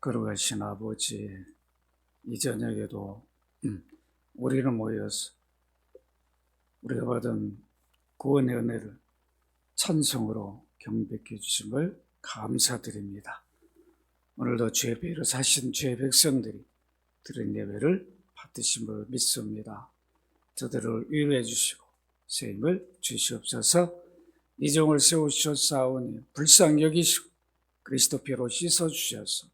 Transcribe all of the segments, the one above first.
거룩하신 아버지, 이 저녁에도 우리는 모여서 우리가 받은 구원의 은혜를 찬송으로 경배해 주심을 감사드립니다. 오늘도 주의 배로 사신 주의 백성들이 드린 예배를 받으심을 믿습니다. 저들을 위로해 주시고 세임을 주시옵소서. 이종을 세우셨사오니 불쌍히 여기시고 그리스도 피로 씻어주셔서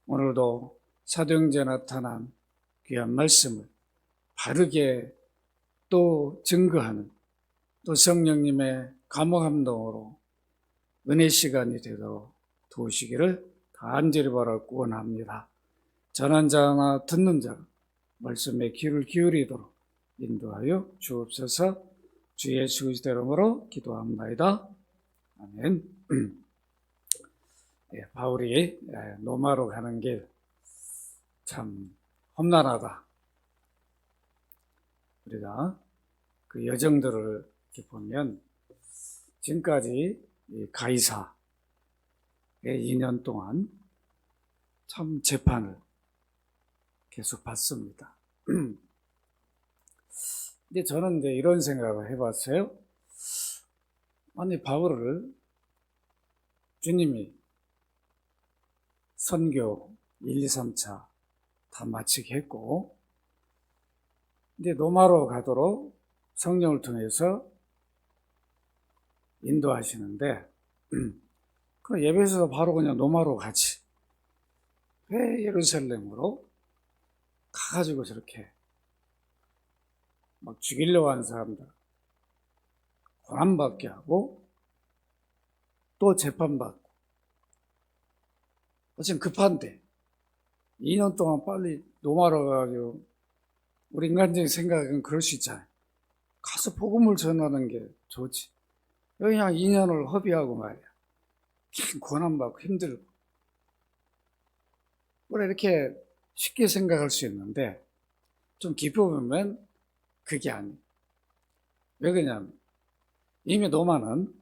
오늘도 사도행전에 나타난 귀한 말씀을 바르게 또 증거하는 또 성령님의 감화감동으로 은혜 시간이 되도록 도우시기를 간절히 바라고 원합니다. 전한 자나 듣는 자가 말씀에 귀를 기울이도록 인도하여 주옵소서. 주 예수 그리스도 이름으로 기도합니다. 아멘. 바울이 로마로 가는 길 참 험난하다. 우리가 그 여정들을 이렇게 보면 지금까지 가이사의 2년 동안 참 재판을 계속 받습니다. 근데 저는 이제 이런 생각을 해봤어요. 아니, 바울을 주님이 선교 1, 2, 3차 다 마치게 했고, 이제 로마로 가도록 성령을 통해서 인도하시는데, 그 예배에서 바로 그냥 로마로 가지. 왜 예루살렘으로 가가지고 저렇게 막 죽이려고 하는 사람들 고난받게 하고 또 재판받고 어쨌든 급한데 2년 동안 빨리 로마로 가가지고 우리 인간적인 생각은 그럴 수 있잖아요. 가서 복음을 전하는 게 좋지. 여기 그냥 2년을 허비하고 말이야. 고난받고 힘들고. 원래 이렇게 쉽게 생각할 수 있는데 좀 깊이 보면 그게 아니에요. 왜 그러냐면 이미 로마는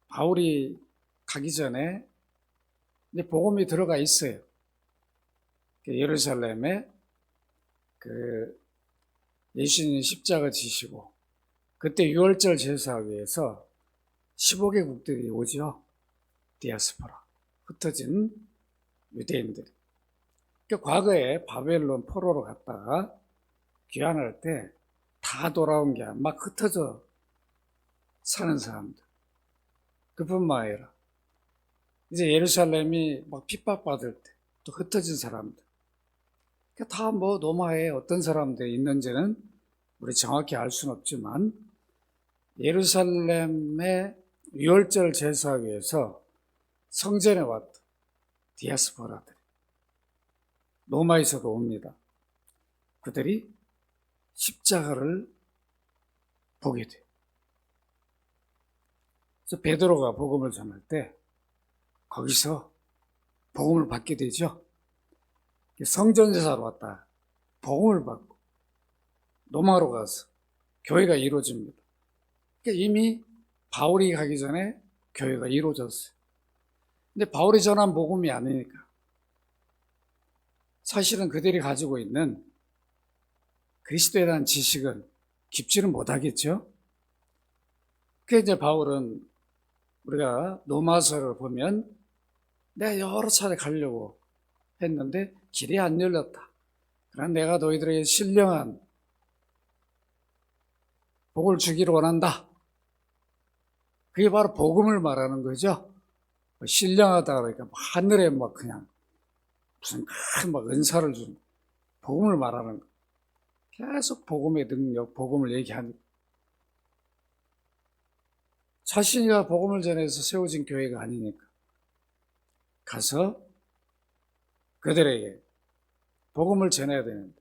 바울이 가기 전에 이제 복음이 들어가 있어요. 예루살렘에 그 예수님 십자가 지시고 그때 유월절 제사하기 위해서 15개국들이 오죠. 디아스포라, 흩어진 유대인들이. 그러니까 과거에 바벨론 포로로 갔다가 귀환할 때 다 돌아온 게 막 흩어져 사는 사람들. 그뿐만 아니라 이제 예루살렘이 막 핍박받을 때 또 흩어진 사람들. 그러니까 다 뭐 로마에 어떤 사람들이 있는지는 우리 정확히 알 수는 없지만 예루살렘의 유월절 제사하기 위해서 성전에 왔던 디아스포라들이 로마에서도 옵니다. 그들이 십자가를 보게 돼요. 그래서 베드로가 복음을 전할 때 거기서 복음을 받게 되죠. 성전제사로 왔다 복음을 받고 로마로 가서 교회가 이루어집니다. 그러니까 이미 바울이 가기 전에 교회가 이루어졌어요. 근데 바울이 전한 복음이 아니니까 사실은 그들이 가지고 있는 그리스도에 대한 지식은 깊지는 못하겠죠. 그래서 이제 바울은 우리가 로마서를 보면 내가 여러 차례 가려고 했는데 길이 안 열렸다. 그러나 내가 너희들에게 신령한 복을 주기를 원한다. 그게 바로 복음을 말하는 거죠. 신령하다 그러니까 하늘에 막 그냥 무슨 큰 막 은사를 주는 복음을 말하는 거. 계속 복음의 능력, 복음을 얘기하는. 자신이가 복음을 전해서 세워진 교회가 아니니까 가서 그들에게 복음을 전해야 되는데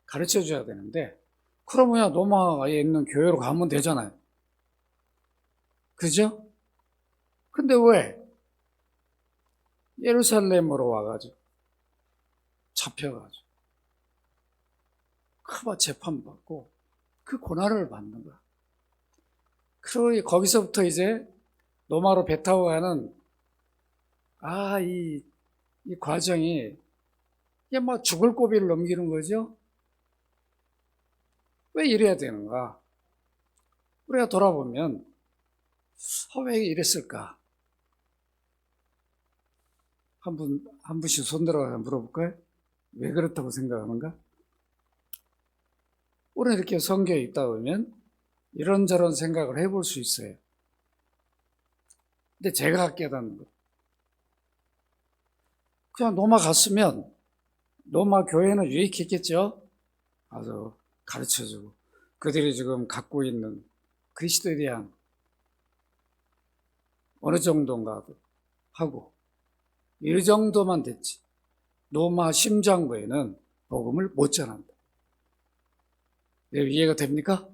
가르쳐 줘야 되는데 그러면 로마에 있는 교회로 가면 되잖아요. 그죠? 근데 왜 예루살렘으로 와가지고 잡혀가지고 크바 재판받고 그 고난을 받는 거야. 그리고 거기서부터 이제 로마로 배 타고 가는 이 이 과정이 이게 막 죽을 고비를 넘기는 거죠. 왜 이래야 되는가? 우리가 돌아보면 왜 이랬을까? 한 분씩 손들어서 물어볼까요? 왜 그렇다고 생각하는가? 우리는 이렇게 성경에 있다 보면 이런저런 생각을 해볼 수 있어요. 근데 제가 깨닫는 거, 그냥 노마 갔으면 노마 교회는 유익했겠죠? 가서 가르쳐주고 그들이 지금 갖고 있는 그리스도에 대한 어느 정도인가 하고 이 정도만 됐지. 노마 심장부에는 복음을 못 전한다. 이해가 됩니까?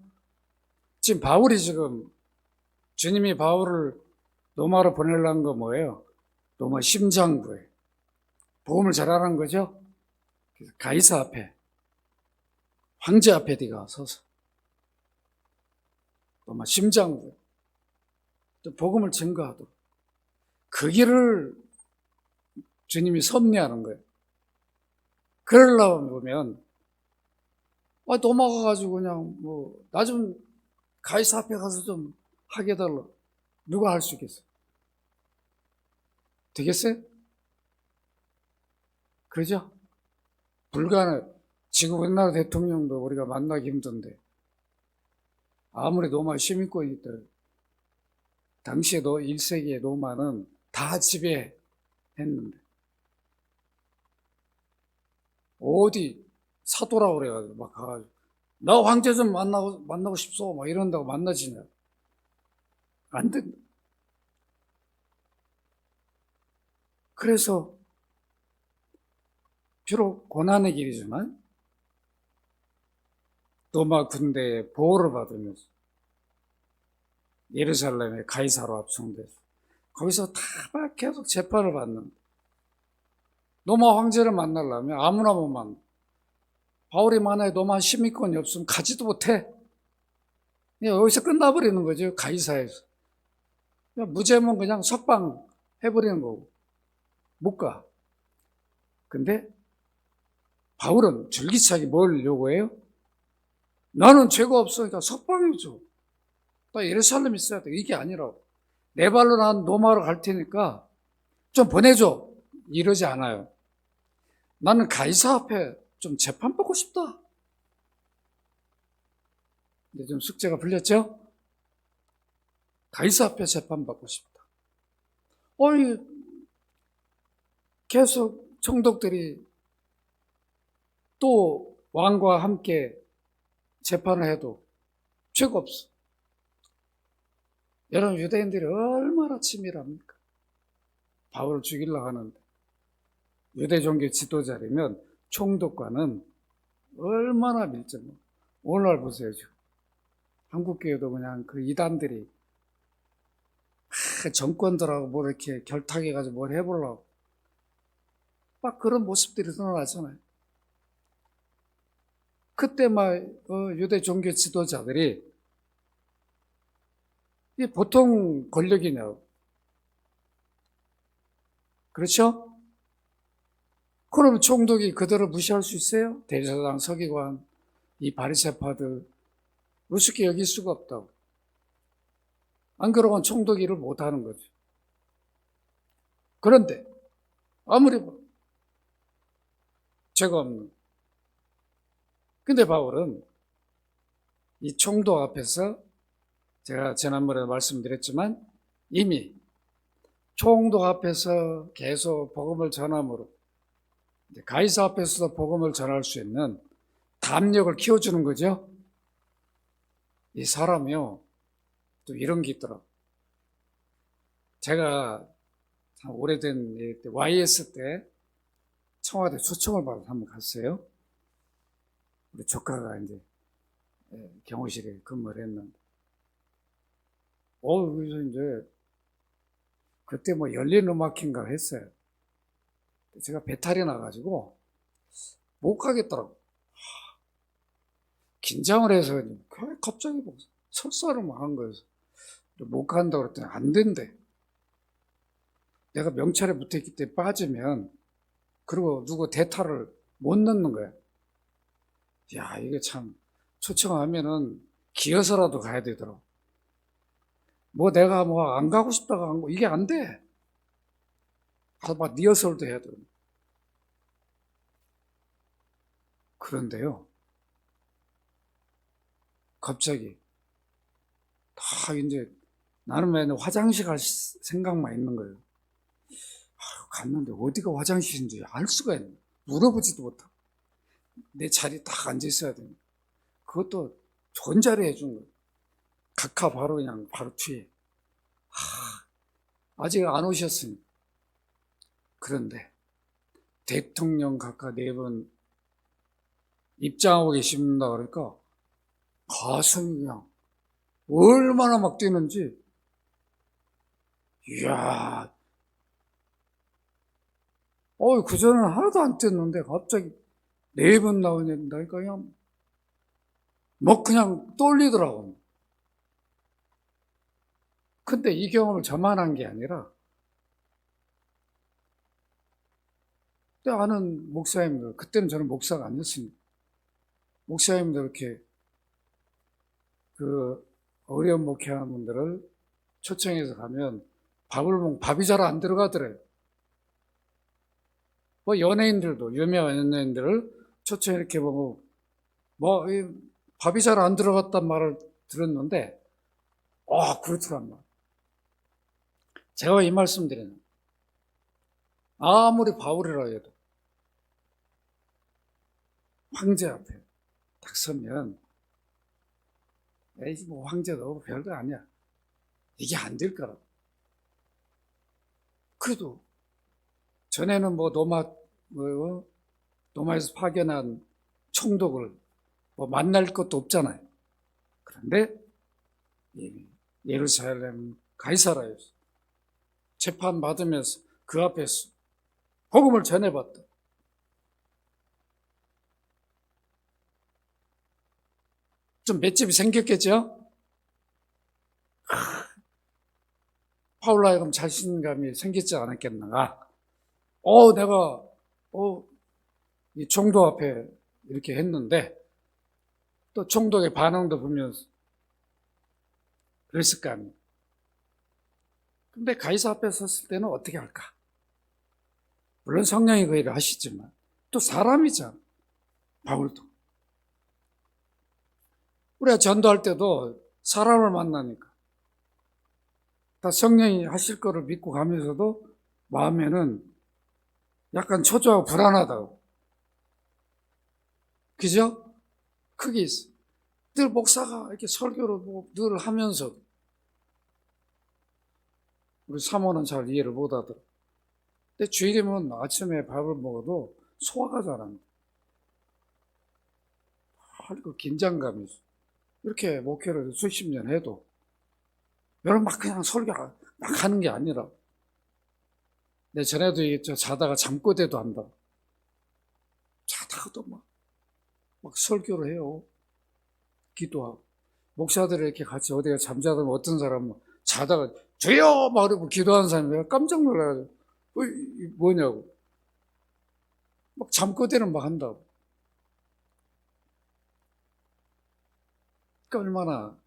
지금 바울이 지금 주님이 바울을 노마로 보내려는 거 뭐예요? 노마 심장부에 복음을 전하라는 거죠. 그래서 가이사 앞에 황제 앞에 네가 서서 노마 심장부에 또 복음을 증거하도록 그 길을 주님이 섭리하는 거예요. 그러려고 보면 넘어가가지고 그냥 나 좀 가이사 앞에 가서 좀 하게 해달라. 누가 할 수 있겠어요? 되겠어요? 그러죠? 불가능. 지금 우리나라 대통령도 우리가 만나기 힘든데 아무리 노마 시민권이 있다. 당시에 1세기의 노마는 다 지배했는데 어디 사도라고 그래가지고 막 가가지고 나 황제 좀 만나고 싶소 막 이런다고 만나지냐? 안 된다. 그래서 비록 고난의 길이지만 로마 군대의 보호를 받으면서 예루살렘의 가이사로 압송돼서 거기서 다 계속 재판을 받는데 로마 황제를 만나려면 아무나 못 만나. 바울이 만약에 로마 시민권이 없으면 가지도 못해. 그냥 여기서 끝나버리는 거죠. 가이사에서. 그냥 무죄면 그냥 석방 해버리는 거고. 못 가. 근데 바울은 줄기차게 뭘 요구해요? 나는 죄가 없으니까 석방해줘. 나 예루살렘 있어야 돼. 이게 아니라고. 내 발로 난 로마로 갈 테니까 좀 보내줘. 이러지 않아요. 나는 가이사 앞에 좀 재판받고 싶다. 근데 좀 숙제가 풀렸죠? 가이사 앞에 재판받고 싶다. 계속 총독들이 또 왕과 함께 재판을 해도 죄가 없어. 여러분, 유대인들이 얼마나 치밀합니까? 바울을 죽이려고 하는데 유대 종교 지도자라면 총독과는 얼마나 밀접. 오늘날 보세요. 한국교회도 그냥 그 이단들이 정권들하고 뭐 이렇게 결탁해가지고 뭘 해보려고 막 그런 모습들이 드러나잖아요. 그때 막 유대 종교 지도자들이 이게 보통 권력이냐고. 그렇죠? 그럼 총독이 그들을 무시할 수 있어요? 대제사장, 서기관, 이 바리새파들 우습게 여길 수가 없다고. 안 그러면 총독 일을 못하는 거죠. 그런데 아무리 죄가 없는. 근데 바울은 이 총독 앞에서 제가 지난번에 말씀드렸지만 이미 총독 앞에서 계속 복음을 전함으로 가이사 앞에서도 복음을 전할 수 있는 담력을 키워주는 거죠. 이 사람이요, 또 이런 게 있더라고요. 제가 오래된 YS 때 청와대 초청을 받아서 한번 갔어요. 우리 조카가 이제 경호실에 근무를 했는데, 그래서 이제 그때 뭐 열린 음악회인가 했어요. 제가 배탈이 나가지고 못 가겠더라고. 긴장을 해서 갑자기 뭐 설사를 막 한 거여서 못 간다고 그랬더니 안 된대. 내가 명찰에 붙어있기 때문에 빠지면 그리고 누구 대타를 못 넣는 거야. 야, 이게 참 초청하면은 기어서라도 가야 되더라고. 뭐 내가 뭐 안 가고 싶다가 안 가고 이게 안 돼. 가서 막 리허설도 해야 되고. 그런데요, 갑자기 다 이제 나는 맨날 화장실 갈 생각만 있는 거예요. 갔는데 어디가 화장실인지 알 수가 있네. 물어보지도 못하고 내 자리 딱 앉아 있어야 되니까. 그것도 좋은 자리 해준 거예요. 각하 바로 그냥 바로 뒤에. 아직 안 오셨으니. 그런데 대통령 각하 네 분 입장하고 계십니다. 그러니까 가슴이 그냥 얼마나 막 뛰는지. 이야, 그전에는 하나도 안 뛰었는데 갑자기 네 분 나오니까 그냥 뭐 그냥 떨리더라고. 근데 이 경험을 저만 한 게 아니라 그때 아는 목사님들, 그때는 저는 목사가 아니었으니까 목사님들 이렇게 그 어려운 목회하는 분들을 초청해서 가면 밥을 먹으면 밥이 잘 안 들어가더래요. 뭐 연예인들도 유명한 연예인들을 초청 이렇게 보고 뭐 밥이 잘 안 들어갔단 말을 들었는데 그렇더란 말. 제가 이 말씀 드리는 아무리 바울이라 해도 황제 앞에 딱 서면 에이 뭐 황제도 별거 아니야. 이게 안 될 거라고. 그래도 전에는 뭐 노마에서 파견한 총독을 뭐 만날 것도 없잖아요. 그런데 예루살렘 가이사라에서 재판 받으면서 그 앞에서 복음을 전해봤다. 좀 맷집이 생겼겠죠? 파울로 하여금 자신감이 생기지 않았겠는가? 내가 이 총독 앞에 이렇게 했는데 또 총독의 반응도 보면서 그랬을 거 아니에요. 근데 가이사 앞에 섰을 때는 어떻게 할까? 물론 성령이 그 일을 하시지만 또 사람이잖아. 바울도. 우리가 전도할 때도 사람을 만나니까 다 성령이 하실 거를 믿고 가면서도 마음에는 약간 초조하고 불안하다고. 그죠? 그게 있어. 늘 목사가 이렇게 설교를 뭐 늘 하면서 우리 사모는 잘 이해를 못 하더라. 근데 주일이면 아침에 밥을 먹어도 소화가 잘 안 돼. 그 긴장감이 있어. 이렇게 목회를 수십 년 해도 여러분 막 그냥 설교 막 하는 게 아니라 내 전에도 얘기했죠. 자다가 잠꼬대도 한다. 자다가도 막 설교를 해요. 기도하고. 목사들이 이렇게 같이 어디가 잠자다면 어떤 사람은 자다가 주여! 막 이러고 기도하는 사람이 내가 깜짝 놀라가지고 뭐냐고. 막 잠꼬대는 막 한다고. 그러니까 얼마나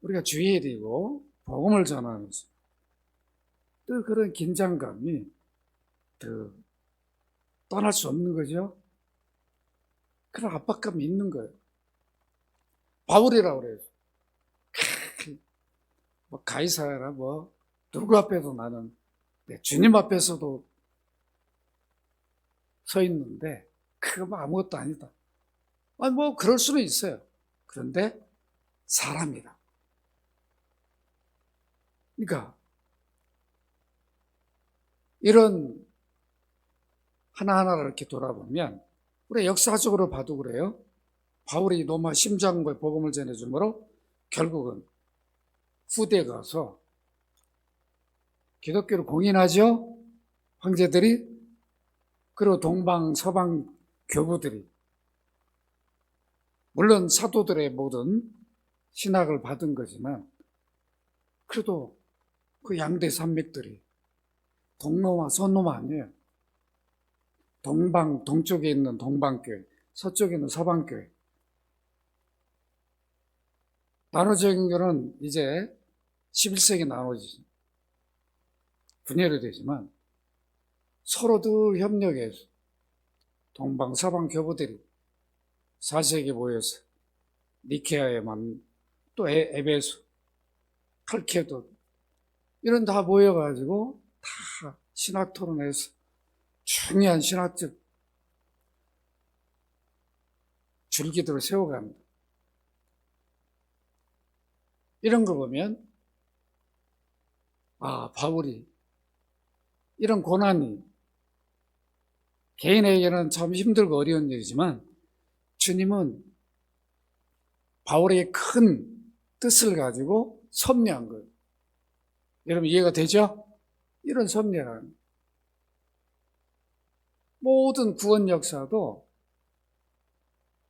우리가 주의 일이고 복음을 전하면서 또 그런 긴장감이 떠날 수 없는 거죠. 그런 압박감이 있는 거예요. 바울이라고 그래요. 뭐 가이사라 뭐 누구 앞에도 나는 주님 앞에서도 서 있는데 그거 뭐 아무것도 아니다. 뭐 그럴 수는 있어요. 그런데 사람이다. 그러니까 이런 하나하나를 이렇게 돌아보면 우리 역사적으로 봐도 그래요. 바울이 로마 심장부에 복음을 전해주므로 결국은 후대 가서 기독교를 공인하죠. 황제들이. 그리고 동방 서방 교부들이 물론 사도들의 모든 신학을 받은 거지만 그래도 그 양대 산맥들이 동로마 서로마 아니에요. 동쪽에 있는 동방교회, 서쪽에 있는 서방교회. 나눠진 거는 이제 11세기 나눠지죠. 분열이 되지만 서로들 협력해서 동방, 서방 교부들이 4세기 모여서 니케아에만 또 에베소, 칼케도 이런 다 모여가지고 다 신학 토론에서 중요한 신학적 줄기들을 세워갑니다. 이런 거 보면 바울이 이런 고난이 개인에게는 참 힘들고 어려운 일이지만 주님은 바울의 큰 뜻을 가지고 섭리한 거예요. 여러분 이해가 되죠? 이런 섭리라는 모든 구원 역사도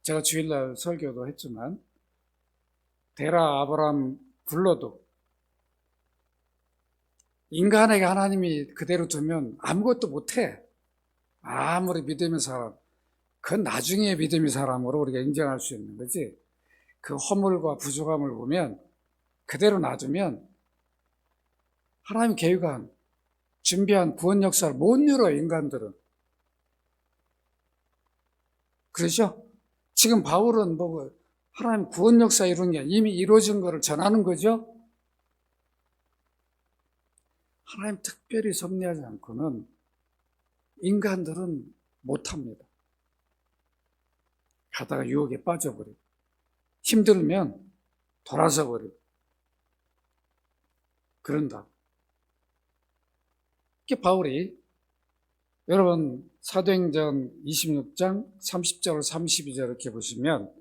제가 주일날 설교도 했지만 데라 아브라함 불러도 인간에게 하나님이 그대로 두면 아무것도 못해. 아무리 믿음의 사람, 그건 나중에 믿음의 사람으로 우리가 인정할 수 있는 거지. 그 허물과 부족함을 보면 그대로 놔두면 하나님 계획한 준비한 구원 역사를 못 이뤄요, 인간들은. 그렇죠? 지금 바울은 하나님 구원 역사 이룬 게 이미 이루어진 거를 전하는 거죠? 하나님 특별히 섭리하지 않고는 인간들은 못합니다. 가다가 유혹에 빠져버리고 힘들면 돌아서 버리고 그런다. 이게 바울이 여러분 사도행전 26장 30절 32절 이렇게 보시면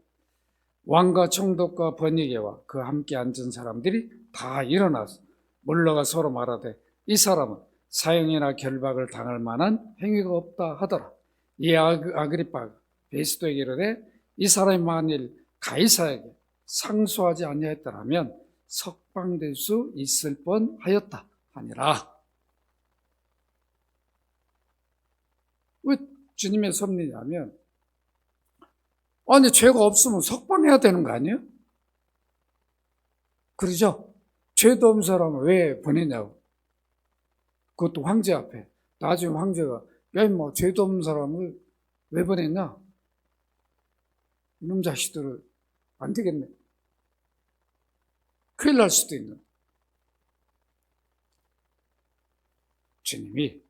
왕과 총독과 번이게와 그 함께 앉은 사람들이 다 일어나서 물러가 서로 말하되 이 사람은 사형이나 결박을 당할 만한 행위가 없다 하더라. 이 아그리빠가 베스도에게 이르되 이 사람이 만일 가이사에게 상소하지 아니하였더라면 석방될 수 있을 뻔하였다 하니라. 왜 주님의 섭리냐면 아니 죄가 없으면 석방해야 되는 거 아니에요? 그러죠? 죄도 없는 사람은 왜 보내냐고. 그것도 황제 앞에. 나중에 황제가 야 임마 죄도 없는 사람을 왜 보냈냐? 이놈 자식들을 안 되겠네. 큰일 날 수도 있는. 주님이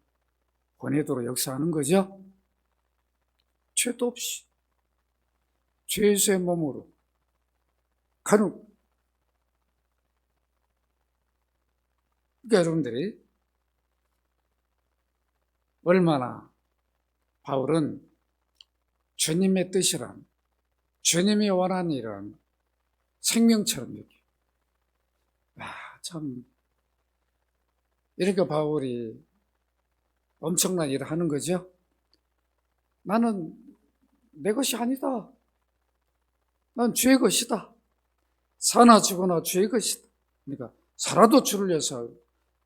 보내도록 역사하는 거죠. 죄도 없이 죄수의 몸으로 가는. 그러니까 여러분들이 얼마나 바울은 주님의 뜻이란 주님이 원하는 일은 생명처럼 여기. 참 이렇게 바울이 엄청난 일을 하는 거죠. 나는 내 것이 아니다. 난 주의 것이다. 사나 죽으나 주의 것이다. 그러니까 살아도 주를 위해서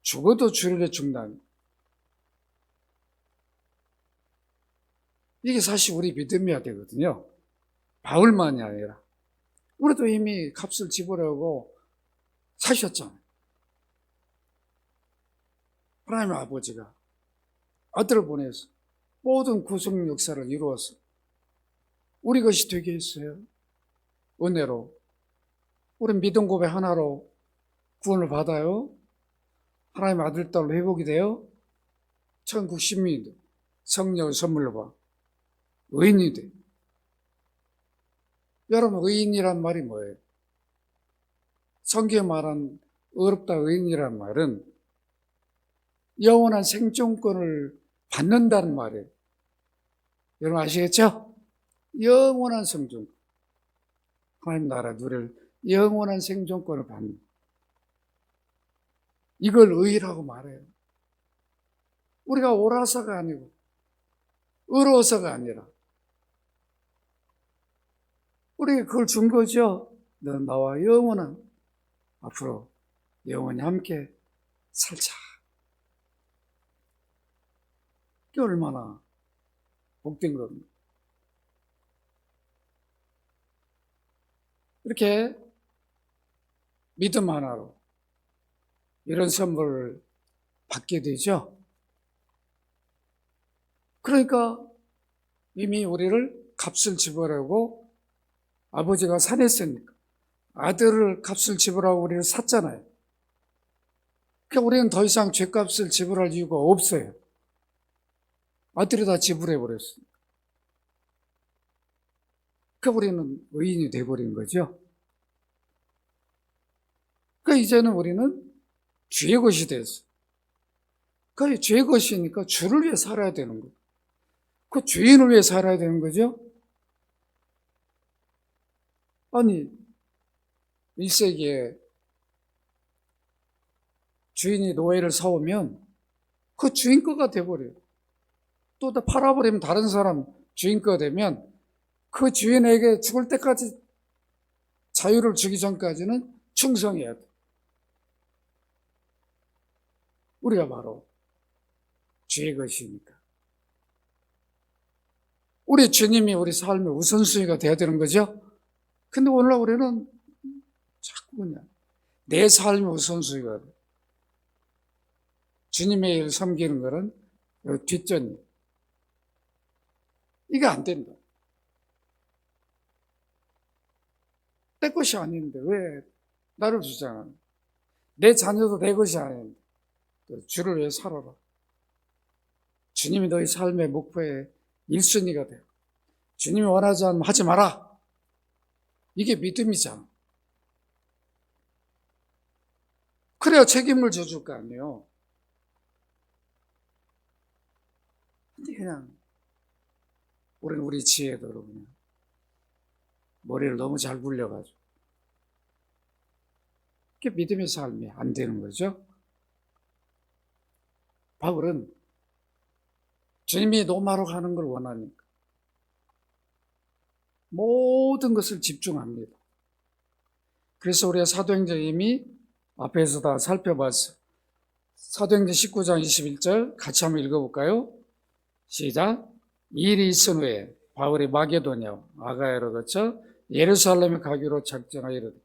죽어도 주를 위해 죽는다. 이게 사실 우리 믿음이어야 되거든요. 바울만이 아니라 우리도 이미 값을 지불하고 사셨잖아요. 하나님 아버지가 아들을 보내서 모든 구속 역사를 이루어서 우리 것이 되게 했어요. 은혜로 우리 믿음 고백 하나로 구원을 받아요. 하나님의 아들 딸로 회복이 돼요. 천국 시민이 돼. 성령을 선물로 봐. 의인이 돼. 여러분 의인이란 말이 뭐예요? 성경에 말한 어렵다 의인이란 말은 영원한 생존권을 받는다는 말이에요. 여러분 아시겠죠? 영원한 생존권. 하나님 나라 누릴 영원한 생존권을 받는. 이걸 의라고 말해요. 우리가 옳아서가 아니고 의로워서가 아니라 우리가 그걸 준 거죠. 너 나와 영원한 앞으로 영원히 함께 살자. 이게 얼마나 복된 겁니다. 이렇게 믿음 하나로 이런 선물을 받게 되죠. 그러니까 이미 우리를 값을 지불하고 아버지가 사냈으니까 아들을 값을 지불하고 우리를 샀잖아요. 그러니까 우리는 더 이상 죄값을 지불할 이유가 없어요. 아들이 다 지불해버렸어요. 그러니까 우리는 의인이 돼버린 거죠. 그러니까 이제는 우리는 주의 것이 됐어요. 그러니까 주의 것이니까 주를 위해 살아야 되는 거예요. 그 주인을 위해 살아야 되는 거죠. 아니 1세기에 주인이 노예를 사오면 그 주인 거가 돼버려요. 또 팔아버리면 다른 사람 주인 거 되면 그 주인에게 죽을 때까지 자유를 주기 전까지는 충성해야 돼. 우리가 바로 주의 것이니까. 우리 주님이 우리 삶의 우선순위가 돼야 되는 거죠. 근데 오늘날 우리는 자꾸 그냥 내 삶의 우선순위가 돼. 주님의 일을 섬기는 것은 뒷전이. 이게 안 된다. 내 것이 아닌데 왜 나를 주장하는? 내 자녀도 내 것이 아닌데 주를 위해 살아라. 주님이 너희 삶의 목표의 1순위가 돼. 주님이 원하지 않으면 하지 마라. 이게 믿음이잖아. 그래야 책임을 져줄 거 아니에요. 근데 그냥 우리는 우리 지혜대로 그냥 머리를 너무 잘 굴려가지고 그게 믿음의 삶이 안 되는 거죠. 바울은 주님이 로마로 가는 걸 원하니까 모든 것을 집중합니다. 그래서 우리가 사도행전 이미 앞에서 다 살펴봤어요. 사도행전 19장 21절 같이 한번 읽어볼까요? 시작. 이 일이 있은 후에 바울이 마게도냐 아가야로 거쳐 예루살렘에 가기로 작정하여 이르되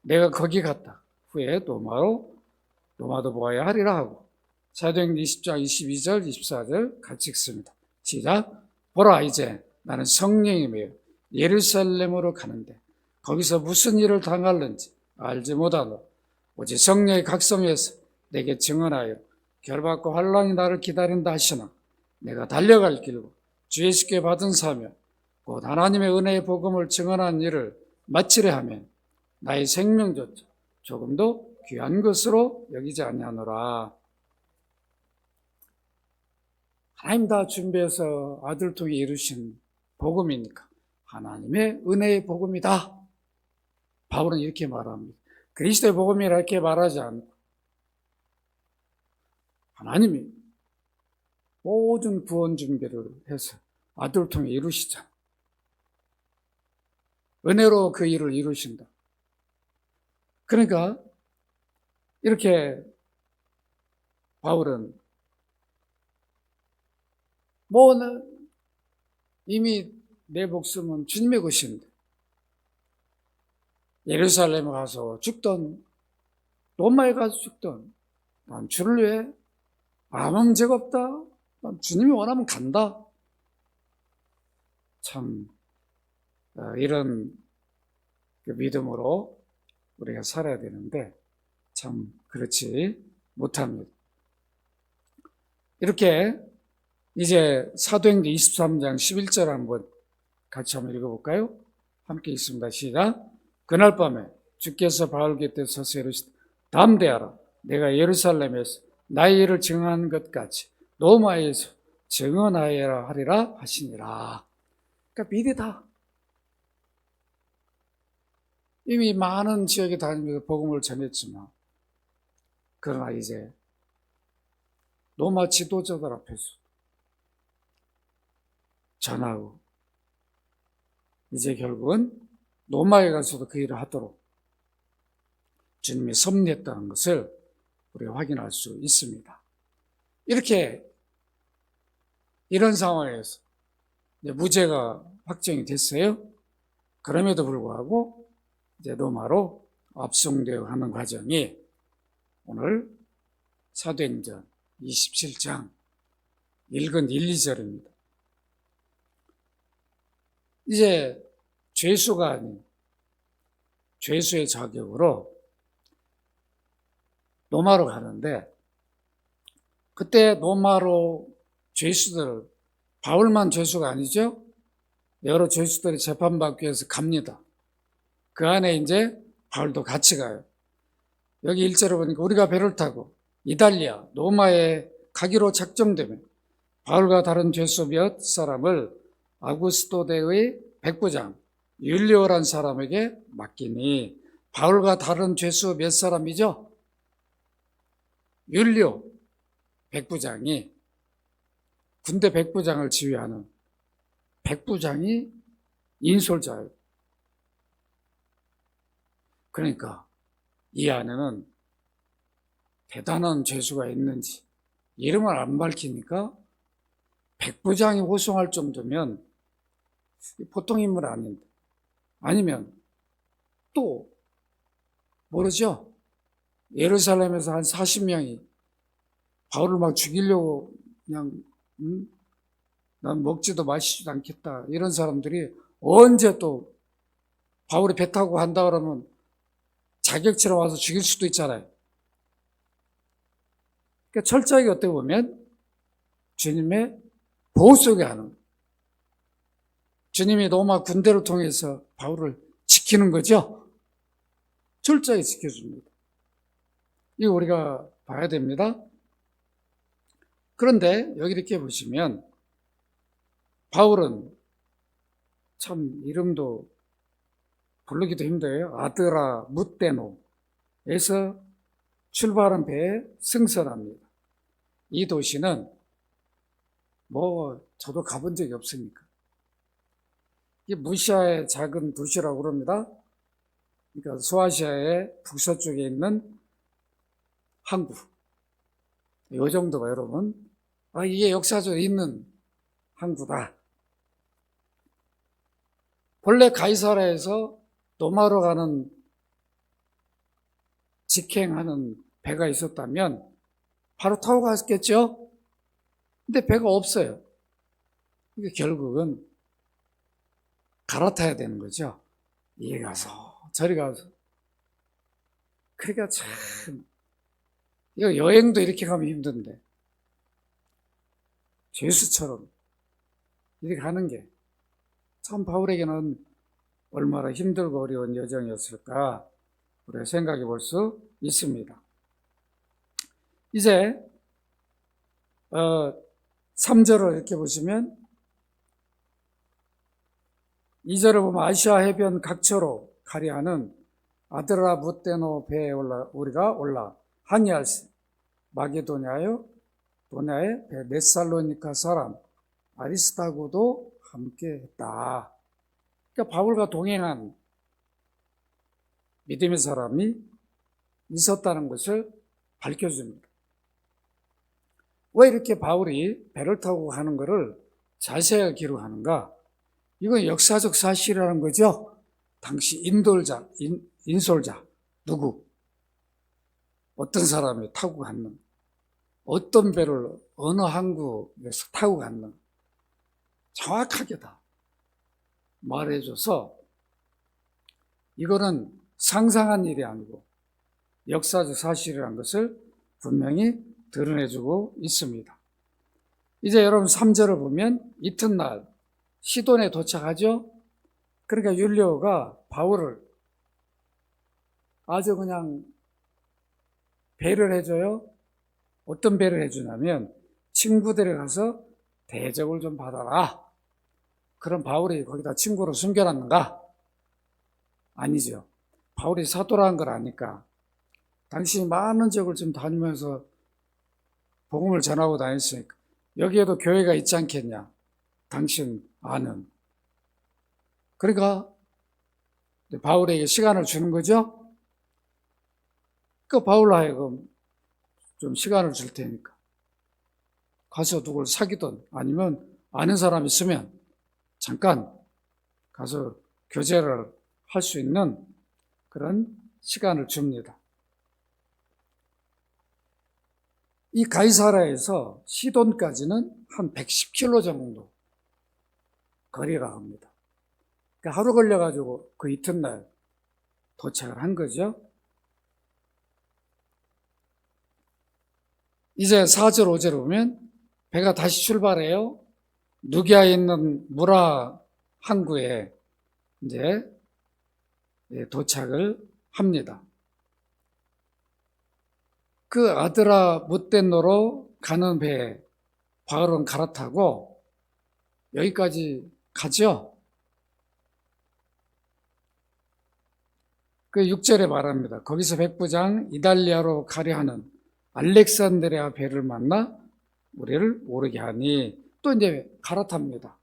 내가 거기 갔다 후에 로마도 보아야 하리라 하고 사도행전 20장 22절 24절 같이 읽습니다. 시작. 보라 이제 나는 성령이며 예루살렘으로 가는데 거기서 무슨 일을 당할는지 알지 못하노. 오직 성령의 각성에서 내게 증언하여 결박과 환난이 나를 기다린다 하시나 내가 달려갈 길고 주 예수께 받은 사명 곧 하나님의 은혜의 복음을 증언한 일을 마치려 하면 나의 생명조차 조금도 귀한 것으로 여기지 아니하노라. 하나님 다 준비해서 아들 통해 이루신 복음이니까 하나님의 은혜의 복음이다. 바울은 이렇게 말합니다. 그리스도의 복음이라 이렇게 말하지 않고 하나님이 모든 구원 준비를 해서 아들을 통해 이루시잖아. 은혜로 그 일을 이루신다. 그러니까 이렇게 바울은 이미 내 목숨은 주님의 것인데 예루살렘에 가서 죽던 로마에 가서 죽던 난 주를 위해 아무 문제가 없다. 난 주님이 원하면 간다. 참 이런 믿음으로 우리가 살아야 되는데 참 그렇지 못합니다. 이렇게 이제 사도행전 23장 11절 한번 같이 한번 읽어볼까요? 함께 읽습니다. 시작. 그날 밤에 주께서 바울 곁에 서서 이르시되 담대하라. 내가 예루살렘에서 나의 일을 증언한 것 같이 로마에서 증언하여라 하리라 하시니라. 그러니까 믿으다. 이미 많은 지역에 다니면서 복음을 전했지만 그러나 이제 로마 지도자들 앞에서 전하고 이제 결국은 로마에 가서도 그 일을 하도록 주님이 섭리했다는 것을 우리가 확인할 수 있습니다. 이렇게 이런 상황에서 이제 무죄가 확정이 됐어요. 그럼에도 불구하고 이제 로마로 압송되어 가는 과정이 오늘 사도행전 27장 읽은 1, 2절입니다. 이제 죄수가 아닌 죄수의 자격으로 로마로 가는데, 그때 로마로 죄수들, 바울만 죄수가 아니죠? 여러 죄수들이 재판받기 위해서 갑니다. 그 안에 이제 바울도 같이 가요. 여기 1절에 보니까 우리가 배를 타고 이달리아, 로마에 가기로 작정되면 바울과 다른 죄수 몇 사람을 아구스토대의 백부장 율리오란 사람에게 맡기니, 바울과 다른 죄수 몇 사람이죠? 율리오 백부장이, 군대 백부장을 지휘하는 백부장이 인솔자예요. 그러니까 이 안에는 대단한 죄수가 있는지 이름을 안 밝히니까 백부장이 호송할 정도면 보통 인물 아닌데, 아니면 또 모르죠? 예루살렘에서 한 40명이 바울을 막 죽이려고 그냥 난 먹지도 마시지도 않겠다 이런 사람들이 언제 또 바울이 배 타고 간다 그러면 자격지로 와서 죽일 수도 있잖아요. 그러니까 철저하게 어떻게 보면 주님의 보호 속에 하는, 주님이 로마 군대를 통해서 바울을 지키는 거죠. 철저하게 지켜줍니다. 이거 우리가 봐야 됩니다. 그런데 여기 이렇게 보시면 바울은 참 이름도 부르기도 힘들어요. 아드라 무테노에서 출발한 배에 승선합니다. 이 도시는 저도 가본 적이 없으니까, 이게 무시아의 작은 도시라고 그럽니다. 그러니까 소아시아의 북서쪽에 있는 항구, 이 정도가 여러분, 이게 역사적으로 있는 항구다. 본래 가이사라에서 로마로 가는 직행하는 배가 있었다면 바로 타고 갔겠죠? 근데 배가 없어요. 그러니까 결국은 갈아타야 되는 거죠. 이리 가서 저리 가서. 그러니까 참, 이거 여행도 이렇게 가면 힘든데 죄수처럼 이렇게 가는 게 참 바울에게는 얼마나 힘들고 어려운 여정이었을까 우리가 생각해 볼 수 있습니다. 이제 3절을 이렇게 보시면, 2절을 보면 아시아 해변 각처로 가려 하는 아드라무테노 배에 우리가 올라 하니알스 마게도냐의 배 데살로니가 사람 아리스타고도 함께 했다. 그러니까 바울과 동행한 믿음의 사람이 있었다는 것을 밝혀줍니다. 왜 이렇게 바울이 배를 타고 가는 것을 자세하게 기록하는가? 이건 역사적 사실이라는 거죠. 당시 인솔자, 누구? 어떤 사람이 타고 갔는, 어떤 배를 어느 항구에서 타고 갔는, 정확하게 다 말해줘서 이거는 상상한 일이 아니고 역사적 사실이라는 것을 분명히 드러내주고 있습니다. 이제 여러분 3절을 보면 이튿날 시돈에 도착하죠. 그러니까 율리오가 바울을 아주 그냥 배를 해줘요. 어떤 배를 해주냐면 친구들에 가서 대접을 좀 받아라. 그럼 바울이 거기다 친구로 숨겨놨는가? 아니죠. 바울이 사도라는 걸 아니까 당신이 많은 지역을 좀 다니면서 복음을 전하고 다녔으니까 여기에도 교회가 있지 않겠냐? 당신 아는. 그러니까 바울에게 시간을 주는 거죠. 그 바울로 하여금 좀 시간을 줄 테니까 가서 누굴 사귀든 아니면 아는 사람 있으면 잠깐 가서 교제를 할 수 있는 그런 시간을 줍니다. 이 가이사라에서 시돈까지는 한 110km 정도 거리라 합니다. 그러니까 하루 걸려가지고 그 이튿날 도착을 한 거죠. 이제 4절 5절을 보면 배가 다시 출발해요. 누기아에 있는 무라 항구에 이제 도착을 합니다. 그 아드라 무덴노로 가는 배에 바울은 갈아타고 여기까지 가죠. 그 6절에 말합니다. 거기서 백부장 이달리아로 가려 하는 알렉산드리아 배를 만나 우리를 오르게 하니 또 이제 갈아탑니다.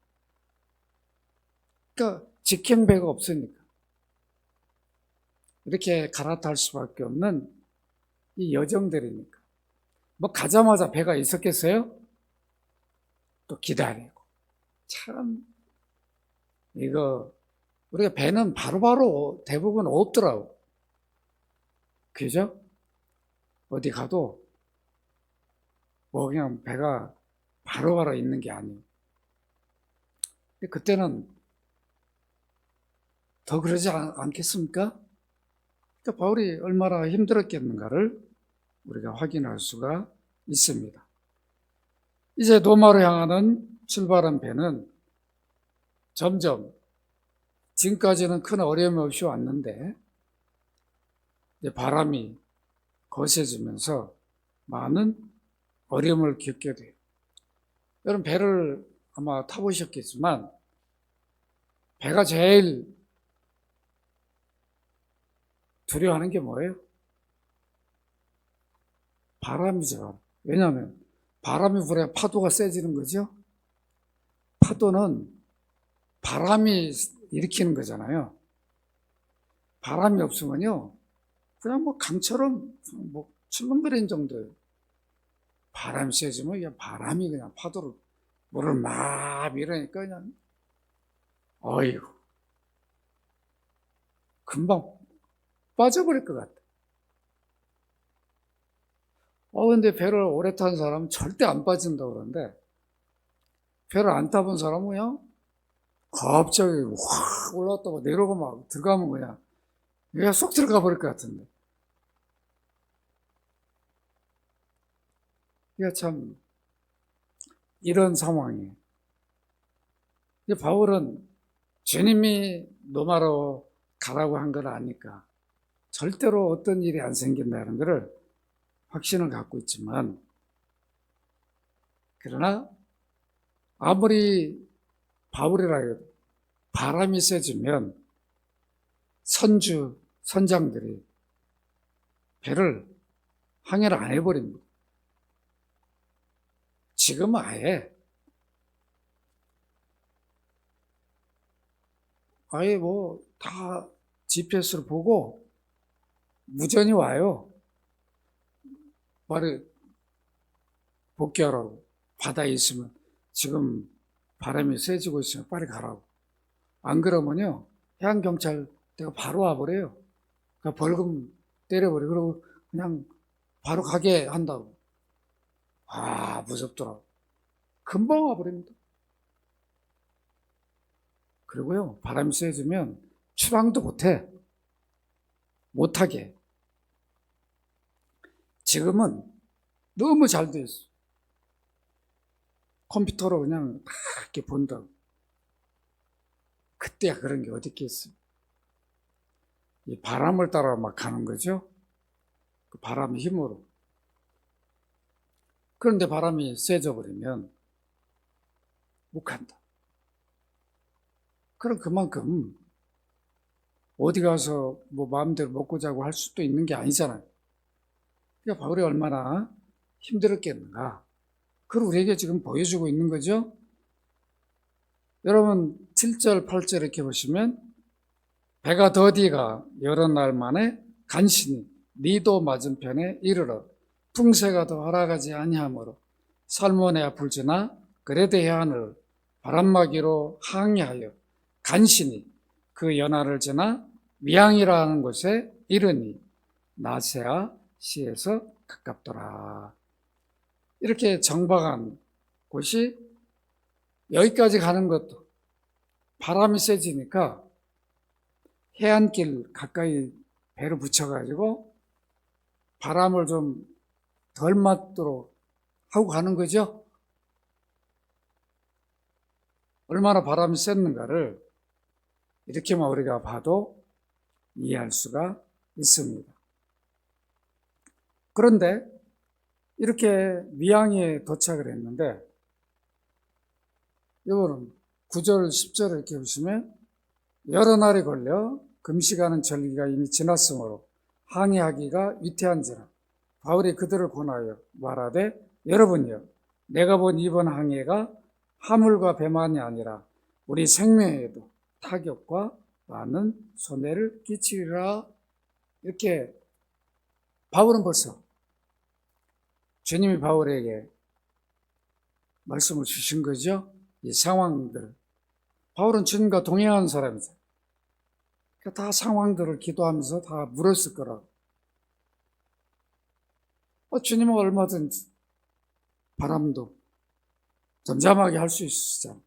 그러니까 직행배가 없으니까 이렇게 갈아탈 수밖에 없는 이 여정들이니까. 뭐 가자마자 배가 있었겠어요? 또 기다리고. 참 이거 우리가 배는 바로바로 대부분 없더라고. 그죠? 어디 가도 뭐 그냥 배가 바로바로 있는 게 아니에요. 그때는 더 그러지 않겠습니까? 그러니까 바울이 얼마나 힘들었겠는가를 우리가 확인할 수가 있습니다. 이제 로마로 향하는 출발한 배는 점점 지금까지는 큰 어려움 없이 왔는데 이제 바람이 거세지면서 많은 어려움을 겪게 돼요. 여러분 배를 아마 타보셨겠지만 배가 제일 두려워하는 게 뭐예요? 바람이죠. 왜냐하면 바람이 불어야 파도가 세지는 거죠. 파도는 바람이 일으키는 거잖아요. 바람이 없으면요 그냥 뭐 강처럼 뭐 출렁거리는 정도예요. 바람이 세지면 그냥 바람이 그냥 파도를 물을 막 밀으니까 그냥 어이구 금방 빠져버릴 것 같아. 근데 배를 오래 탄 사람은 절대 안 빠진다고 그러는데 배를 안 타본 사람은 그냥 갑자기 확 올라왔다가 내려오고 막 들어가면 그냥 쏙 들어가 버릴 것 같은데. 이게 참 이런 상황이에요. 바울은 주님이 로마로 가라고 한 걸 아니까 절대로 어떤 일이 안 생긴다는 것을 확신을 갖고 있지만, 그러나 아무리 바울이라 해도 바람이 세지면 선장들이 배를 항해를 안 해버립니다. 지금은 아예 뭐 다 GPS를 보고 무전이 와요. 말을 복귀하라고. 바다에 있으면 지금 바람이 세지고 있으면 빨리 가라고. 안 그러면요 해양경찰대가 바로 와버려요. 그러니까 벌금 때려버려. 그리고 그냥 바로 가게 한다고. 무섭더라고. 금방 와버립니다. 그리고요 바람이 세지면 출항도 못하게. 지금은 너무 잘 돼 있어. 컴퓨터로 그냥 다 이렇게 본다고. 그때야 그런 게 어디 있겠어요. 이 바람을 따라 막 가는 거죠. 그 바람의 힘으로. 그런데 바람이 세져 버리면 못 간다. 그럼 그만큼 어디 가서 뭐 마음대로 먹고 자고 할 수도 있는 게 아니잖아요. 그러니까 바울이 얼마나 힘들었겠는가. 그걸 우리에게 지금 보여주고 있는 거죠. 여러분 7절 8절 이렇게 보시면 배가 더디가 여러 날 만에 간신히 니도 맞은편에 이르러 풍세가 더 허락하지 아니하므로 살모네아 불지나 그레데 해안을 바람막이로 항해하여 간신히 그 연안을 지나 미양이라는 곳에 이르니 나세아 시에서 가깝더라. 이렇게 정박한 곳이 여기까지 가는 것도 바람이 세지니까 해안길 가까이 배를 붙여가지고 바람을 좀 덜 맞도록 하고 가는 거죠. 얼마나 바람이 셌는가를 이렇게만 우리가 봐도 이해할 수가 있습니다. 그런데 이렇게 미양에 도착을 했는데 이거는 9절, 10절을 이렇게 보시면 여러 날이 걸려 금식하는 절기가 이미 지났으므로 항해하기가 위태한지라 바울이 그들을 권하여 말하되 여러분이여 내가 본 이번 항해가 화물과 배만이 아니라 우리 생명에도 타격과 많은 손해를 끼치리라. 이렇게 바울은 벌써 주님이 바울에게 말씀을 주신 거죠. 이 상황들. 바울은 주님과 동행하는 사람이잖아요. 그러니까 다 상황들을 기도하면서 다 물었을 거라고. 주님은 얼마든지 바람도 잠잠하게 할 수 있으시잖아요.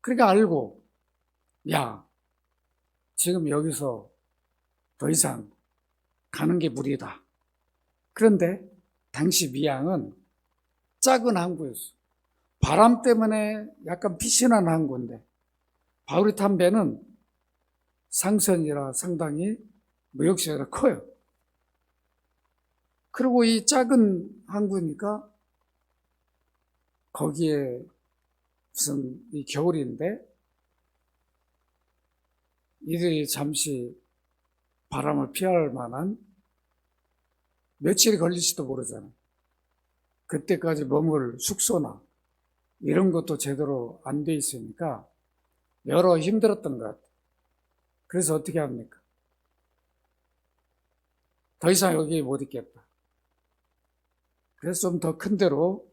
그러니까 알고, 야, 지금 여기서 더 이상 가는 게 무리다. 그런데 당시 미양은 작은 항구였어요. 바람 때문에 약간 피신한 항구인데 바울이 탄 배는 상선이라 상당히 무역시가 커요. 그리고 이 작은 항구니까 거기에 무슨 이 겨울인데 이들이 잠시 바람을 피할 만한 며칠이 걸릴지도 모르잖아요. 그때까지 머물 숙소나 이런 것도 제대로 안 돼 있으니까 여러 힘들었던 것 같아요. 그래서 어떻게 합니까? 더 이상 여기 못 있겠다. 그래서 좀 더 큰 데로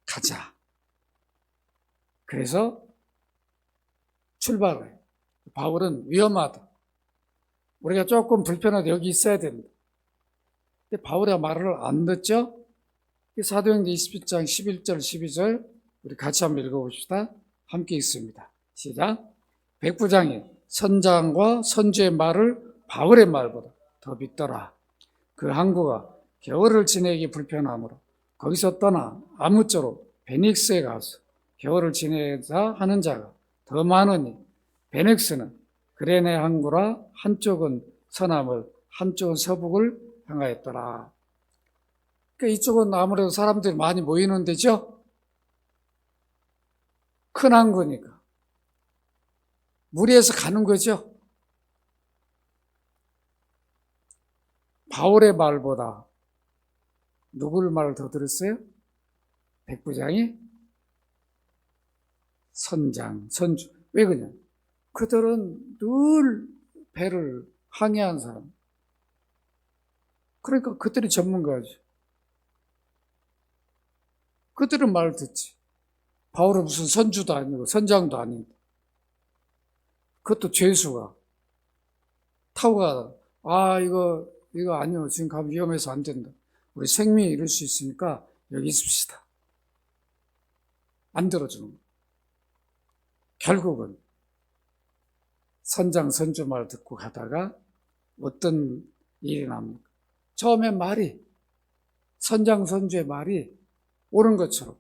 가자. 그래서 출발을 해요. 바울은 위험하다. 우리가 조금 불편하다. 여기 있어야 된다. 근데 바울의 말을 안 듣죠? 사도행전 21장 11절 12절 우리 같이 한번 읽어봅시다. 함께 읽습니다. 시작. 백부장이 선장과 선주의 말을 바울의 말보다 더 믿더라. 그 항구가 겨울을 지내기 불편하므로 거기서 떠나 아무쪼록 베닉스에 가서 겨울을 지내자 하는 자가 더 많으니 베닉스는 그레네 항구라 한쪽은 서남을 한쪽은 서북을 향하였더라. 그러니까 이쪽은 아무래도 사람들이 많이 모이는 데죠. 큰 항구니까 무리해서 가는 거죠. 바울의 말보다 누구를 말을 더 들었어요? 백부장이? 선장, 선주. 왜 그러냐? 그들은 늘 배를 항해한 사람. 그러니까 그들이 전문가지. 그들은 말을 듣지. 바울은 무슨 선주도 아니고 선장도 아닌데. 그것도 죄수가 타고 가다가 이거 아니요. 지금 가면 위험해서 안 된다. 우리 생명이 잃을 수 있으니까 여기 있읍시다. 안 들어주는 거예요. 결국은 선장, 선주 말 듣고 가다가 어떤 일이 납니까? 처음에 말이 선장, 선주의 말이 옳은 것처럼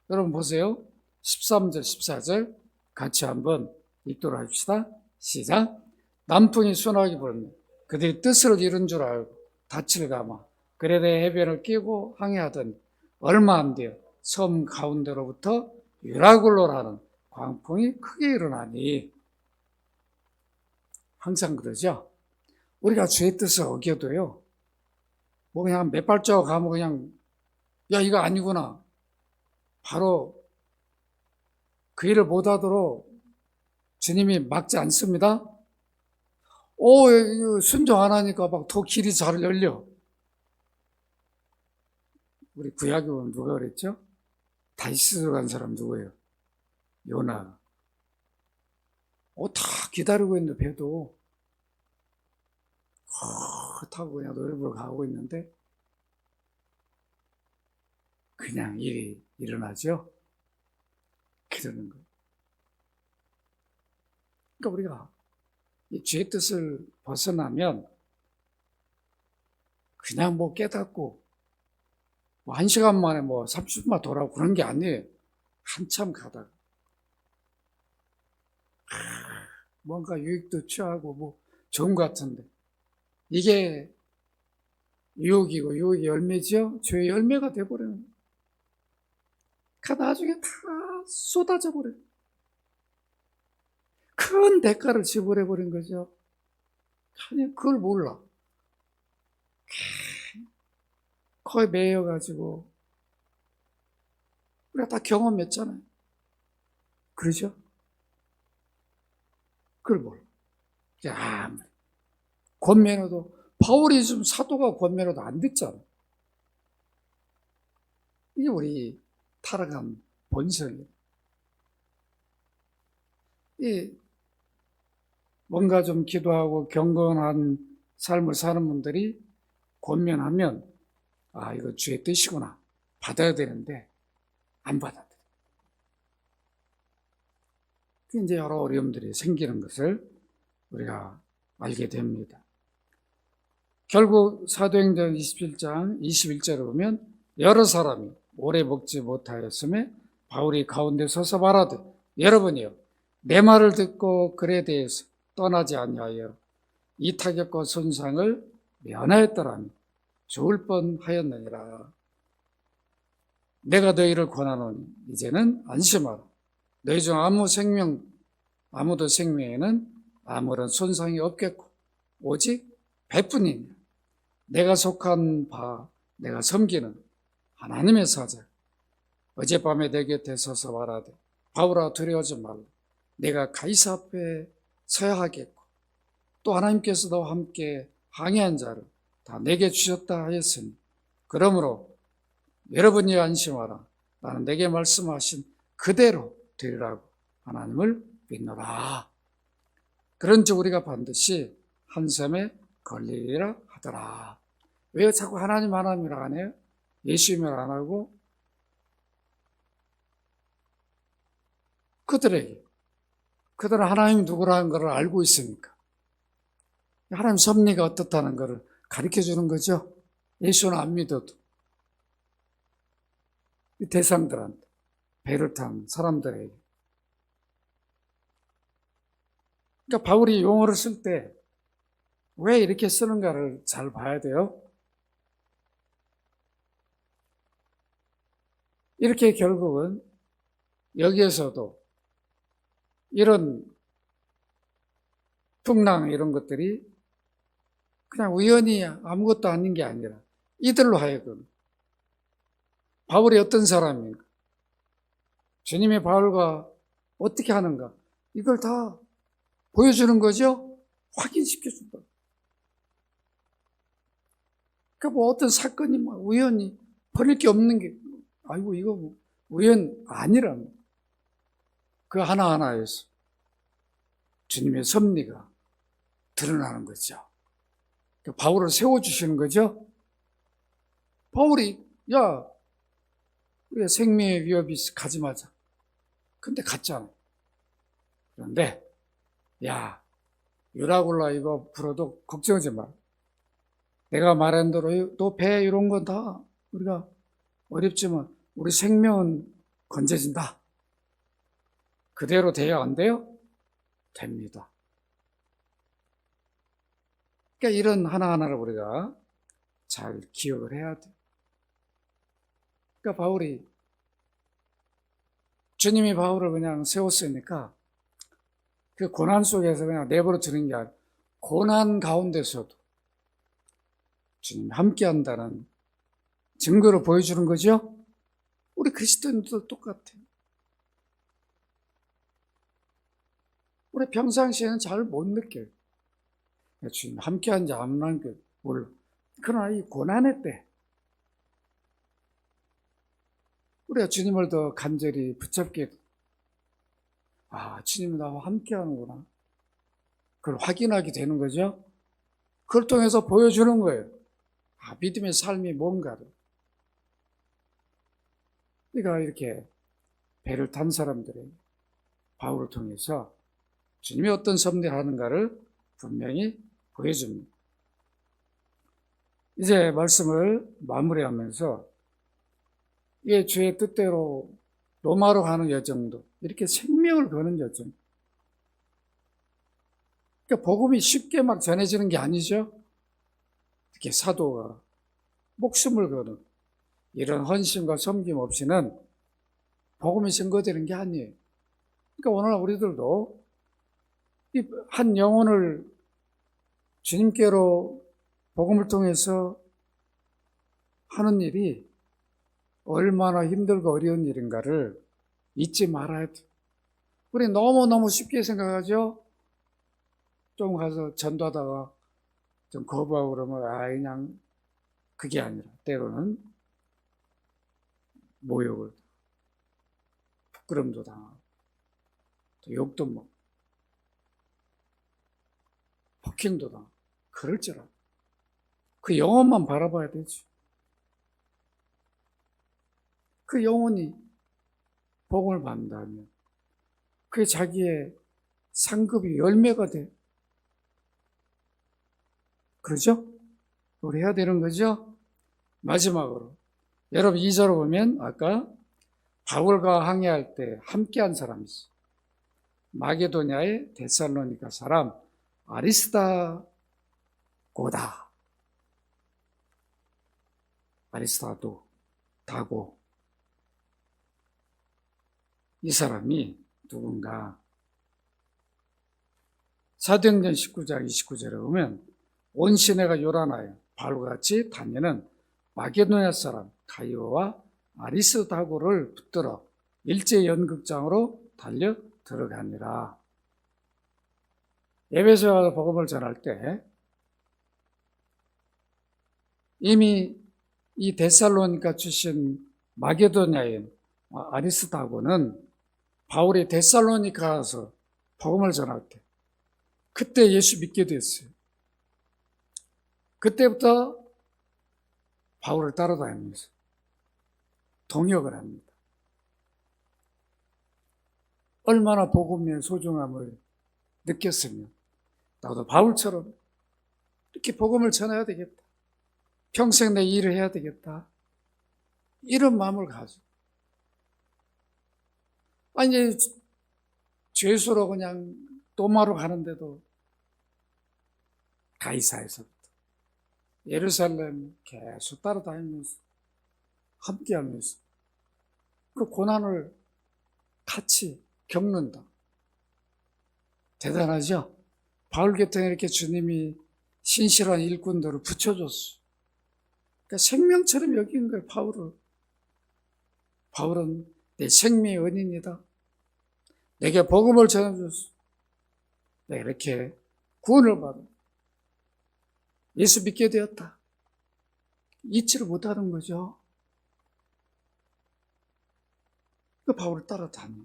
여러분 보세요. 13절, 14절 같이 한번 읽도록 합시다. 시작. 남풍이 순하게 불며 그들이 뜻을 이룬 줄 알고 닻을 감아 그레네 해변을 끼고 항해하더니 얼마 안 되어 섬 가운데로부터 유라굴로라는 광풍이 크게 일어나니. 항상 그러죠. 우리가 주의 뜻을 어겨도요, 뭐 그냥 몇 발자국 가면 그냥 야 이거 아니구나 바로 그 일을 못하도록 주님이 막지 않습니다. 순종 안 하니까 막 더 길이 잘 열려. 우리 구약에 보면 누가 그랬죠? 다시스 간 사람 누구예요? 요나. 다 기다리고 있는 배도 타고 그냥 노래부르러 가고 있는데 그냥 일이 일어나죠. 그러는 거예요. 그러니까 우리가 이 죄의 뜻을 벗어나면 그냥 뭐 깨닫고 뭐 1시간 만에 뭐 30분만 돌아오고 그런 게 아니에요. 한참 가다가 뭔가 유익도 취하고 뭐 좋은 것 같은데 이게 유혹이고 유혹의 열매지요. 죄의 열매가 돼버려요. 그 나중에 다 쏟아져 버려요. 큰 대가를 지불해버린 거죠. 아니 그걸 몰라. 거의 매여가지고 우리가 다 경험했잖아요. 그러죠? 그걸 몰라. 권면해도 바울이 좀 사도가 권면해도 안 듣잖아. 이게 우리 타락한 본성이에요. 뭔가 좀 기도하고 경건한 삶을 사는 분들이 권면하면 이거 주의 뜻이구나 받아야 되는데 안 받아들여. 이제 여러 어려움들이 생기는 것을 우리가 알게 됩니다. 결국 사도행전 27장 21절에 보면 여러 사람이 오래 먹지 못하였음에 바울이 가운데 서서 말하되 여러분이요 내 말을 듣고 글에 대해서 떠나지 아니하여 이 타격과 손상을 면하였더라면 좋을 뻔하였느니라. 내가 너희를 권하노니 이제는 안심하라. 너희 중 아무도 생명에는 아무런 손상이 없겠고 오직 배뿐이니라. 내가 속한 바 내가 섬기는 하나님의 사자 어젯밤에 내 곁에 서서 말하되 바울아 두려워하지 말라. 내가 가이사 앞에 서야 하겠고 또 하나님께서 너와 함께 항해한 자를 다 내게 주셨다 하였으니 그러므로 여러분이 안심하라. 나는 내게 말씀하신 그대로 되리라고 하나님을 믿노라. 그런즉 우리가 반드시 한 셈에 걸리리라 하더라. 왜 자꾸 하나님이라 안 해요? 예수님을 안 하고 그들은 하나님 누구라는 것을 알고 있으니까 하나님 섭리가 어떻다는 것을 가르쳐 주는 거죠. 예수는 안 믿어도 이 대상들한테 배를 탄 사람들에게. 그러니까 바울이 용어를 쓸 때 왜 이렇게 쓰는가를 잘 봐야 돼요. 이렇게 결국은 여기에서도 이런 풍랑 이런 것들이 그냥 우연히 아무것도 아닌 게 아니라 이들로 하여금 바울이 어떤 사람인가, 주님이 바울과 어떻게 하는가 이걸 다 보여주는 거죠. 확인시켜준다. 그러니까 뭐 어떤 사건이 우연히 버릴 게 없는 게 아이고 이거 우연 아니라는 그 하나하나에서 주님의 섭리가 드러나는 거죠. 그러니까 바울을 세워주시는 거죠. 바울이 우리가 생명의 위협이 가지 마자. 근데 갔잖아. 그런데 유라굴라 이거 불어도 걱정하지 마. 내가 말한 대로 또 배 이런 건 다 우리가 어렵지만 우리 생명은 건져진다. 그대로 돼요? 안 돼요? 됩니다. 그러니까 이런 하나하나를 우리가 잘 기억을 해야 돼. 그러니까 주님이 바울을 그냥 세웠으니까 그 고난 속에서 그냥 내버려 두는 게 아니라 고난 가운데서도 주님 함께 한다는 증거를 보여주는 거죠. 우리 그리스도인들도 똑같아요. 우리 평상시에는 잘 못 느껴요. 주님 함께 한지 안 하는 게 몰라. 그러나 이 고난의 때 우리가 주님을 더 간절히 붙잡게, 주님은 나와 함께 하는구나. 그걸 확인하게 되는 거죠. 그걸 통해서 보여주는 거예요. 믿음의 삶이 뭔가를. 우리가 이렇게 배를 탄 사람들에게 바울을 통해서 주님이 어떤 섭리를 하는가를 분명히 보여줍니다. 이제 말씀을 마무리하면서 이게 주의 뜻대로 로마로 가는 여정도 이렇게 생명을 거는 여정. 그러니까 복음이 쉽게 막 전해지는 게 아니죠. 이렇게 사도가 목숨을 거는 이런 헌신과 섬김 없이는 복음이 증거되는 게 아니에요. 그러니까 오늘 우리들도 이 한 영혼을 주님께로 복음을 통해서 하는 일이 얼마나 힘들고 어려운 일인가를 잊지 말아야 돼요. 우리 너무너무 쉽게 생각하죠? 좀 가서 전도하다가 좀 거부하고 그러면 그냥 그게 아니라 때로는 모욕을, 부끄럼도 당하고 또 욕도 먹고 폭행도 당하고 그럴지라도 그 영혼만 바라봐야 되지. 그 영혼이 복음을 받는다면 그게 자기의 상급이 열매가 돼. 그러죠? 우리 해야 되는 거죠? 마지막으로 여러분 2절을 보면 아까 바울과 항해할 때 함께한 사람이 있어요. 마게도냐의 데살로니가 사람 아리스다고다. 아리스다도 다고. 이 사람이 누군가? 사도행전 19장 29절에 보면 온 시내가 요란하여 바울과 같이 다니는 마게도냐 사람 가이오와 아리스다고를 붙들어 일제 연극장으로 달려 들어가니라. 에베소에 와서 복음을 전할 때 이미 이 데살로니가 출신 마게도냐인 아리스다고는 바울이 데살로니가 가서 복음을 전할 때 그때 예수 믿게 됐어요. 그때부터 바울을 따라다니면서 동역을 합니다. 얼마나 복음의 소중함을 느꼈으면 나도 바울처럼 이렇게 복음을 전해야 되겠다. 평생 내 일을 해야 되겠다. 이런 마음을 가지고 아니 죄수로 그냥 로마로 가는데도 가이사에서부터 예루살렘 계속 따라다니면서 함께하면서 그 고난을 같이 겪는다. 대단하죠? 바울 곁에 이렇게 주님이 신실한 일꾼들을 붙여줬어. 그러니까 생명처럼 여긴 거예요, 바울을. 바울은 내 생명의 은인이다. 내게 복음을 전해줬어. 내가 이렇게 구원을 받아 예수 믿게 되었다. 잊지를 못하는 거죠. 그 바울을 따라다니.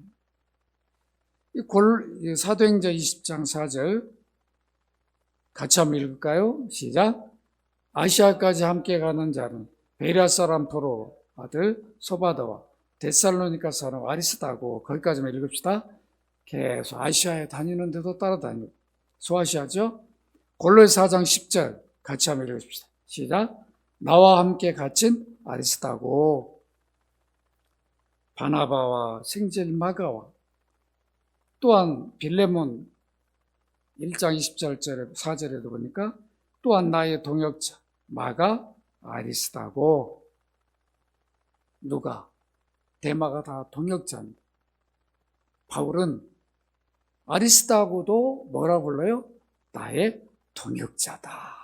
사도행전 20장 4절 같이 한번 읽을까요? 시작. 아시아까지 함께 가는 자는 베레아 사람 포로 아들 소바다와 데살로니가 사람 아리스다고 거기까지만 읽읍시다. 계속 아시아에 다니는데도 따라다니고 소아시아죠. 골로새 4장 10절 같이 한번 읽읍시다. 시작. 나와 함께 갇힌 아리스다고 바나바와 생질 마가와 또한 빌레몬 1장 20절에 4절에도 보니까 또한 나의 동역자 마가 아리스다고. 누가? 데마가 다 동역자입니다. 바울은 아리스다고도 뭐라 불러요? 나의 동역자다.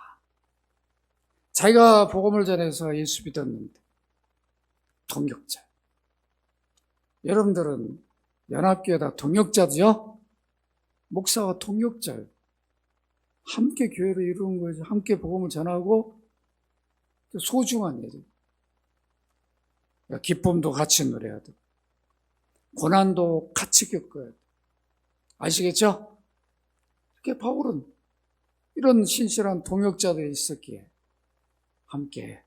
자기가 복음을 전해서 예수 믿었는데 동역자. 여러분들은 연합교회 다 동역자죠? 목사가 동역자예요. 함께 교회를 이루는 거죠. 함께 복음을 전하고 소중한 일이에요. 기쁨도 같이 누려야 돼. 고난도 같이 겪어야 돼. 아시겠죠? 이렇게 바울은 이런 신실한 동역자들이 있었기에 함께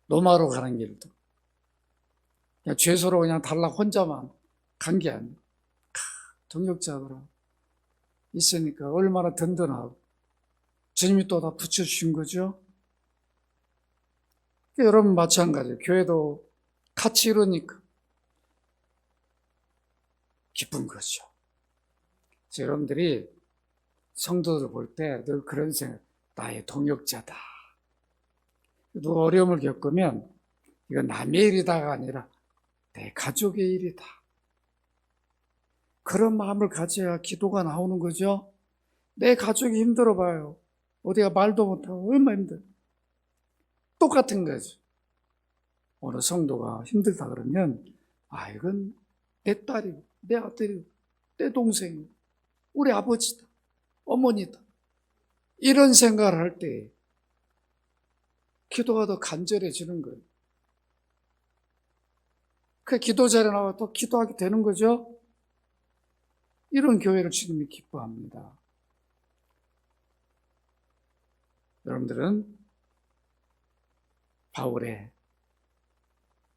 로마로 가는 길도 그냥 죄수로 그냥 달랑 혼자만 간 게 아니에요. 동역자들 있으니까 얼마나 든든하고 주님이 또 다 붙여주신 거죠. 여러분 마찬가지예요. 교회도 같이 이루니까 기쁜 거죠. 여러분들이 성도들 볼 때 늘 그런 생각, 나의 동역자다. 누가 어려움을 겪으면 이건 남의 일이다가 아니라 내 가족의 일이다. 그런 마음을 가져야 기도가 나오는 거죠. 내 가족이 힘들어 봐요. 어디가 말도 못하고 얼마나 힘들어. 똑같은 거죠. 어느 성도가 힘들다 그러면 이건 내 딸이고 내 아들이고 내 동생이고 우리 아버지다. 어머니다. 이런 생각을 할 때 기도가 더 간절해지는 거예요. 그 기도 자리에 나와 또 기도하게 되는 거죠. 이런 교회를 주님이 기뻐합니다. 여러분들은 바울의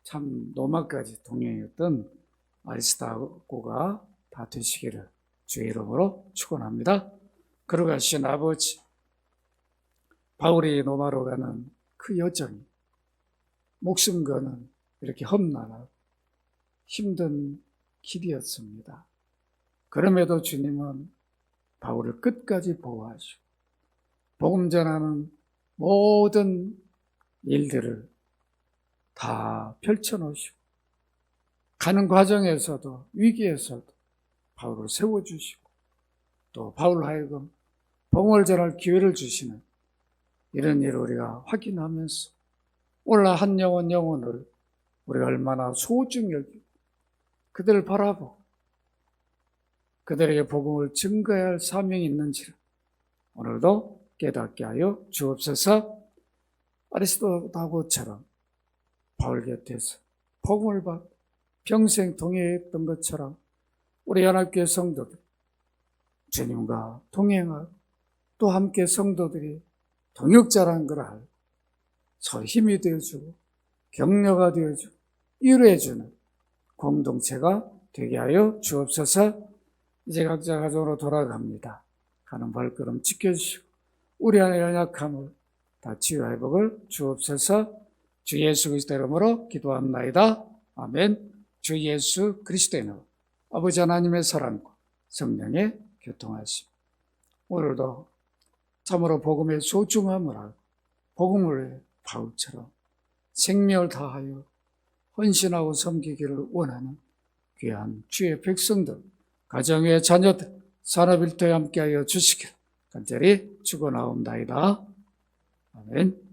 참 로마까지 동행했던 아리스타고가 다 되시기를 주의 이름으로 축원합니다. 걸어가신 아버지, 바울이 로마로 가는 그 여정이 목숨 거는 이렇게 험난하고 힘든 길이었습니다. 그럼에도 주님은 바울을 끝까지 보호하시고 복음 전하는 모든 일들을 다 펼쳐놓으시고 가는 과정에서도 위기에서도 바울을 세워주시고 또 바울 하여금 복음을 전할 기회를 주시는 이런 일을 우리가 확인하면서 오늘 한 영혼을 우리가 얼마나 소중히 여기고 그들을 바라보고 그들에게 복음을 증거해야 할 사명이 있는지를 오늘도 깨닫게 하여 주옵소서. 아리스토다고처럼 바울 곁에서 복음을 받고 평생 동행했던 것처럼 우리 연합교회 성도들 주님과 동행하고 또 함께 성도들이 동역자라는 걸 알고 서로 힘이 되어주고 격려가 되어주고 위로해주는 공동체가 되게 하여 주옵소서. 이제 각자 가정으로 돌아갑니다. 가는 발걸음 지켜주시고 우리 안의 연약함을 다 치유 회복을 주옵소서. 주 예수 그리스도 이름으로 기도합나이다. 아멘. 주 예수 그리스도의 이름 아버지 하나님의 사랑과 성령의 교통하심 오늘도 참으로 복음의 소중함을 알고 복음을 바울처럼 생명을 다하여 헌신하고 섬기기를 원하는 귀한 주의 백성들 가정의 자녀들 산업일터에 함께하여 주시기를 간절히 축원하옵나이다. 아멘.